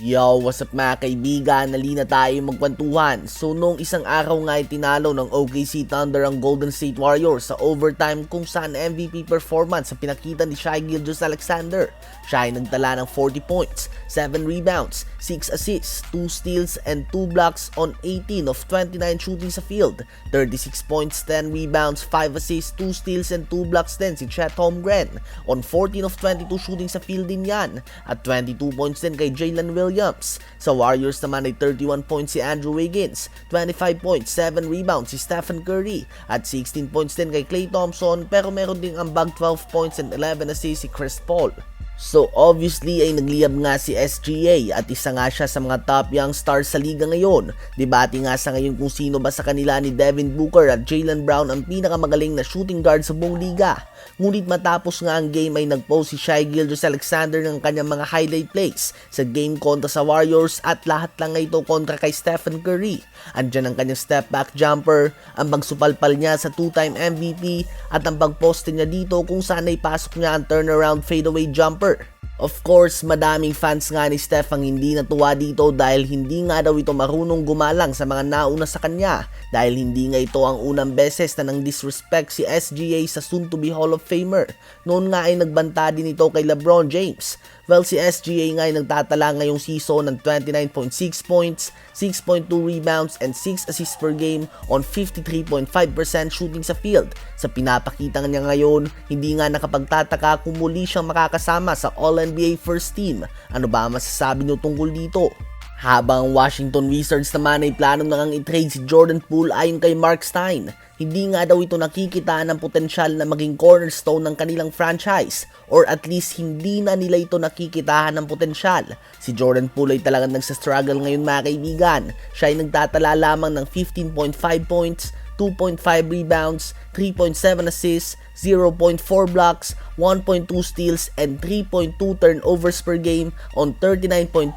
Yo, what's up mga kaibigan? Nali na tayo magkwentuhan. So noong isang araw nga ay tinalo ng OKC Thunder ang Golden State Warriors sa overtime kung saan MVP performance ang pinakita ni Shai Gilgeous-Alexander. Siya ay nagtala ng 40 points, 7 rebounds, 6 assists, 2 steals and 2 blocks on 18 of 29 shooting sa field. 36 points, 10 rebounds, 5 assists, 2 steals and 2 blocks din si Chet Holmgren. On 14 of 22 shooting sa field din yan at 22 points din kay Jalen Williams. Sa Warriors naman ay 31 points si Andrew Wiggins, 25 points, 7 rebounds si Stephen Curry at 16 points din kay Klay Thompson, pero meron ding ambag 12 points and 11 assists si Chris Paul. So obviously ay nagliyab nga si SGA at isa nga siya sa mga top young stars sa liga ngayon. Debate nga sa ngayon kung sino ba sa kanila ni Devin Booker at Jaylen Brown ang pinakamagaling na shooting guard sa buong liga. Ngunit matapos nga ang game ay nagpost si Shai Gilgeous-Alexander ng kanyang mga highlight plays sa game kontra sa Warriors at lahat lang nga ito kontra kay Stephen Curry. Andyan ang kanyang step back jumper, ang pagsupalpal niya sa 2-time MVP at ang pagposte niya dito kung saan ay pasok niya ang turnaround fadeaway jumper. Of course, madaming fans nga ni Steph ang hindi natuwa dito dahil hindi nga daw ito marunong gumalang sa mga nauna sa kanya dahil hindi nga ito ang unang beses na nang disrespect si SGA sa soon-to-be Hall of Famer. Noon nga ay nagbanta din ito kay LeBron James. Well, si SGA nga ay nagtatala ngayong season ng 29.6 points, 6.2 rebounds, and 6 assists per game on 53.5% shooting sa field. Sa pinapakita niya ngayon, hindi nga nakapagtataka kung muli siyang makakasama sa All-NBA First Team. Ano ba masasabi niyo tungkol dito? Habang Washington Wizards naman ay plano na ngang i-trade si Jordan Poole ayon kay Mark Stein. Hindi nga daw ito nakikitaan ng potensyal na maging cornerstone ng kanilang franchise or at least hindi na nila ito nakikitahan ng potensyal. Si Jordan Poole ay talagang nagsastruggle ngayon mga kaibigan. Siya ay nagtatala lamang ng 15.5 points, 2.5 rebounds, 3.7 assists, 0.4 blocks, 1.2 steals, and 3.2 turnovers per game on 39.2%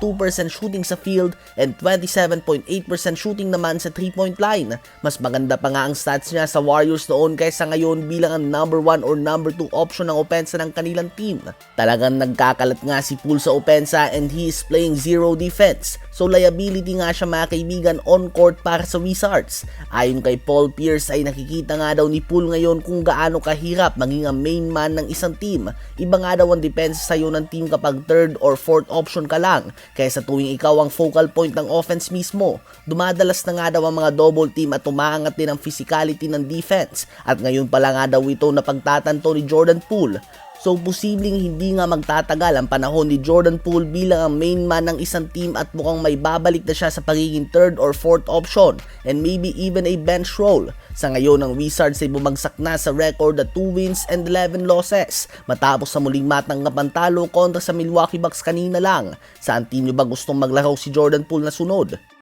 shooting sa field and 27.8% shooting naman sa 3-point line. Mas maganda pa nga ang stats niya sa Warriors noon kaysa ngayon bilang ang number 1 or number 2 option ng opensa ng kanilang team. Talagang nagkakalat nga si Poole sa opensa and he is playing zero defense. So liability nga siya mga kaibigan on court para sa Wizards. Ayon kay Paul Pierce ay nakikita nga daw ni Poole ngayon kung gaano kahirap maging ang main man ng isang team. Iba nga daw ang depensa sa'yo ng team kapag third or fourth option ka lang kaysa tuwing ikaw ang focal point ng offense mismo. Dumadalas na nga daw ang mga double team at umaangat din ang physicality ng defense at ngayon pala nga daw ito na pagtatanto ni Jordan Poole. So posibleng hindi nga magtatagal ang panahon ni Jordan Poole bilang ang main man ng isang team at mukhang may babalik na siya sa pagiging third or fourth option and maybe even a bench role. Sa ngayon ang Wizards ay bumagsak na sa record at 2 wins and 11 losses matapos sa muling matanggap ang talo kontra sa Milwaukee Bucks kanina lang. Saan team nyo ba gustong maglaro si Jordan Poole na sunod?